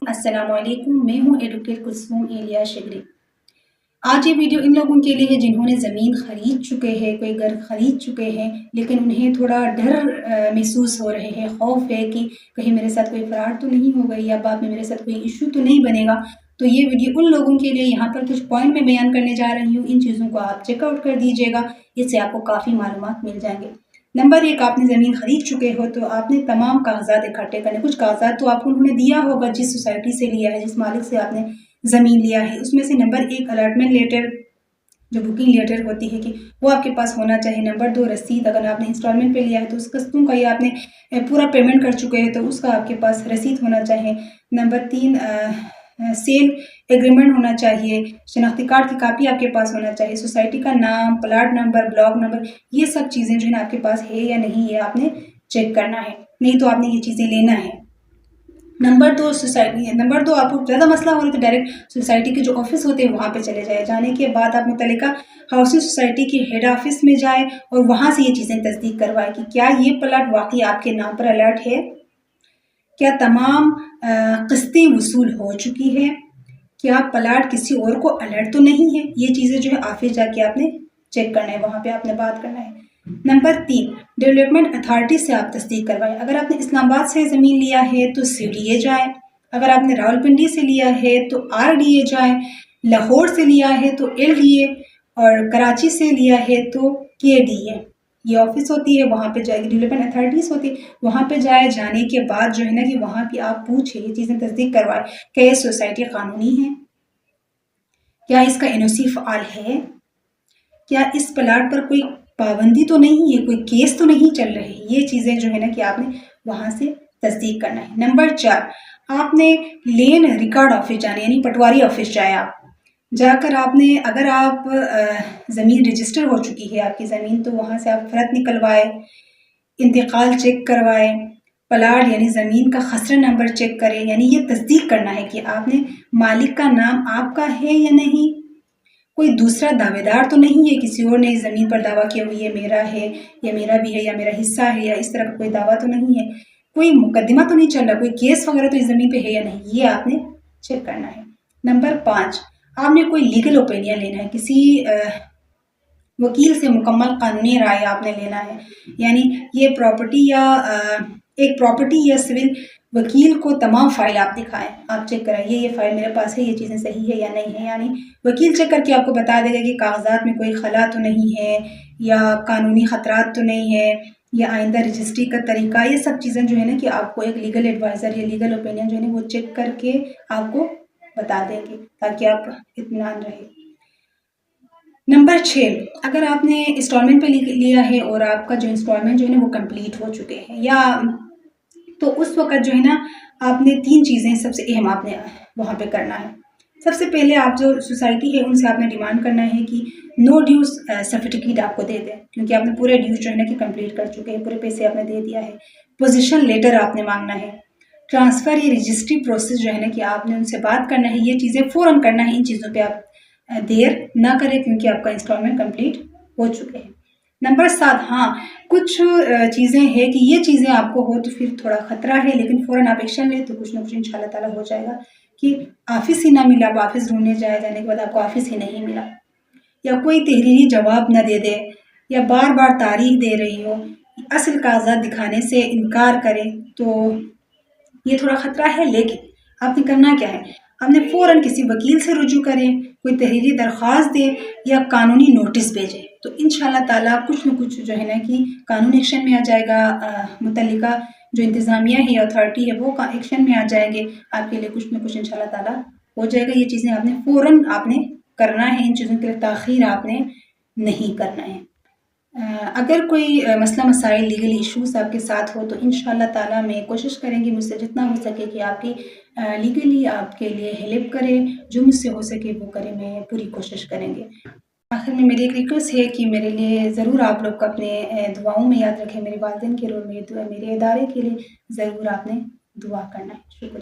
अस्सलाम वालेकुम, मैं हूँ एडवोकेट कुलसूम एलिया शिगरी। आज ये वीडियो इन लोगों के लिए है जिन्होंने ज़मीन ख़रीद चुके हैं, कोई घर ख़रीद चुके हैं, लेकिन उन्हें थोड़ा डर महसूस हो रहे हैं, खौफ है कि कहीं मेरे साथ कोई फ्रॉड तो नहीं हो गई या बाद में मेरे साथ कोई इशू तो नहीं बनेगा। तो ये वीडियो उन लोगों के लिए यहाँ पर कुछ पॉइंट मैं बयान करने जा रही हूँ। इन चीज़ों को आप चेकआउट कर दीजिएगा, इससे आपको काफ़ी मालूमात मिल जाएंगे। नंबर 1, आपने ज़मीन ख़रीद चुके हो तो आपने तमाम कागज़ात इकट्ठे करने। कुछ कागज़ात तो आपको उन्होंने दिया होगा, जिस सोसाइटी से लिया है, जिस मालिक से आपने ज़मीन लिया है, उसमें से नंबर 1 अलॉटमेंट लेटर, जो बुकिंग लेटर होती है कि वो आपके पास होना चाहिए। नंबर 2 रसीद, अगर आपने इंस्टॉलमेंट पे लिया है तो उस किस्तों का या आपने पूरा पेमेंट कर चुके हैं तो उसका आपके पास रसीद होना चाहिए। नंबर 3 सेल एग्रीमेंट होना चाहिए। शनाख्ती कार्ड की कापी आपके पास होना चाहिए। सोसाइटी का नाम, प्लाट नंबर, ब्लॉक नंबर, ये सब चीज़ें जो है ना आपके पास है या नहीं, ये आपने चेक करना है, नहीं तो आपने ये चीज़ें लेना है। नंबर 2 आपको ज़्यादा मसला हो रहा है तो डायरेक्ट सोसाइटी के जो ऑफिस होते हैं वहाँ पे चले जाए। जाने के बाद आप मुतल्लिका हाउसिंग सोसाइटी के हेड ऑफिस में जाए और वहाँ से ये चीज़ें तस्दीक करवाएं कि क्या ये प्लाट वाकई आपके नाम पर अलर्ट है, क्या तमाम किस्तें वसूल हो चुकी है, क्या प्लाट किसी और को अलर्ट तो नहीं है। ये चीज़ें जो है ऑफिस जाके आपने चेक करना है, वहाँ पे आपने बात करना है। नंबर 3 डेवलपमेंट अथॉरिटी से आप तस्दीक करवाएं। अगर आपने इस्लामाबाद से ज़मीन लिया है तो CDA जाए, अगर आपने रावलपिंडी से लिया है तो RDA जाए, लाहौर से लिया है तो LDA और कराची से लिया है तो KDA। ये ऑफिस होती है, वहाँ पे जाएगी, डेवलपमेंट अथॉरिटीज़ होती है, वहाँ पे जाए। जाने के बाद जो है ना कि वहाँ पे आप पूछे, ये चीज़ें तस्दीक करवाएं, क्या ये सोसाइटी कानूनी है, क्या इसका NOC फ़ाल है, क्या इस प्लाट पर कोई पाबंदी तो नहीं है, कोई केस तो नहीं चल रहे। ये चीज़ें जो है ना कि आपने वहाँ से तस्दीक करना है। नंबर 4 आपने लेन रिकॉर्ड ऑफिस जाना, यानी पटवारी ऑफिस जाए। आप जाकर आपने, अगर आप ज़मीन रजिस्टर हो चुकी है आपकी ज़मीन, तो वहाँ से आप फ़र्द निकलवाए, इंतकाल चेक करवाए, प्लाट यानी ज़मीन का खसरा नंबर चेक करें, यानी ये तस्दीक करना है कि आपने मालिक का नाम आपका है या नहीं, कोई दूसरा दावेदार तो नहीं है, किसी और ने इस ज़मीन पर दावा किया हुआ ये मेरा है या मेरा भी है या मेरा हिस्सा है, या इस तरह का कोई दावा तो नहीं है, कोई मुकदमा तो नहीं चल रहा, कोई केस वगैरह तो इस ज़मीन पे है या नहीं, ये आपने चेक करना है। नंबर 5 आपने कोई लीगल ओपिनियन लेना है, किसी वकील से मुकम्मल कानूनी राय आपने लेना है, यानी ये प्रॉपर्टी या एक प्रॉपर्टी या सिविल वकील को तमाम फाइल आप दिखाएं, आप चेक कराइए ये फाइल मेरे पास है, ये चीज़ें सही है या नहीं है। यानी वकील चेक करके आपको बता देगा कि कागजात में कोई खला तो नहीं है, या कानूनी ख़तरात तो नहीं है, या आइंदा रजिस्ट्री का तरीका, ये सब चीज़ें जो है ना कि आपको एक लीगल एडवाइज़र या लीगल ओपिनियन जो है ना वो चेक करके आपको बता देंगे, ताकि आप इत्मीनान रहे। नंबर 6 अगर आपने इंस्टॉलमेंट पे लिया है और आपका जो इंस्टॉलमेंट जो है ना वो कंप्लीट हो चुके हैं, या तो उस वक़्त जो है ना आपने 3 चीज़ें सबसे अहम आपने वहाँ पे करना है। सबसे पहले आप जो सोसाइटी है उनसे आपने डिमांड करना है कि नो ड्यूज़ सर्टिफिकेट आपको दे दें, क्योंकि आपने पूरे ड्यूज़ जो है ना कि कंप्लीट कर चुके हैं, पूरे पैसे आपने दे दिया है। पोजीशन लेटर आपने मांगना है। ट्रांसफ़र या रजिस्ट्री प्रोसेस जो है ना कि आपने उनसे बात करना है, ये चीज़ें फ़ौरन करना है। इन चीज़ों पे आप देर ना करें, क्योंकि आपका इंस्टॉलमेंट कंप्लीट हो चुके हैं। नंबर 7 हाँ, कुछ चीज़ें हैं कि ये चीज़ें आपको हो तो फिर थोड़ा ख़तरा है, लेकिन फ़ौरन आप एक्शन लें तो कुछ ना कुछ इंशाल्लाह ताला हो जाएगा। कि ऑफिस ही ना मिला, आप ऑफिस ढूंढने जाने के बाद आपको ऑफिस ही नहीं मिला, या कोई तहरीरी जवाब न दे दे, या बार बार तारीख दे रही हो, असल कागजात दिखाने से इनकार करें, तो ये थोड़ा ख़तरा है। लेकिन आपने करना क्या है, आपने फ़ौरन किसी वकील से रुजू करें, कोई तहरीरी दरख्वास्त दें या कानूनी नोटिस भेजें, तो इंशाल्लाह ताला कुछ न कुछ जो है ना कि कानूनी एक्शन में आ जाएगा। मुतल्लिका जो इंतज़ामिया है, अथॉरिटी है, वो एक्शन में आ जाएंगे, आपके लिए कुछ न कुछ इंशाल्लाह ताला हो जाएगा। ये चीज़ें आपने फ़ौरन आपने करना है, इन चीज़ों के लिए ताख़ीर आपने नहीं करना है। अगर कोई मसला मसाइल लीगल इश्यूज़ आपके साथ हो तो इंशाल्लाह ताला मैं कोशिश करेंगी मुझसे जितना हो सके कि आपकी लीगली आपके लिए हेल्प करें, जो मुझसे हो सके वो करें, मैं पूरी कोशिश करेंगे। आखिर में मेरी एक रिक्वेस्ट है कि मेरे लिए ज़रूर आप लोग अपने दुआओं में याद रखें, मेरे वालिदैन के लिए और मेरे इदारे के लिए ज़रूर आपने दुआ करना है। शुक्रिया।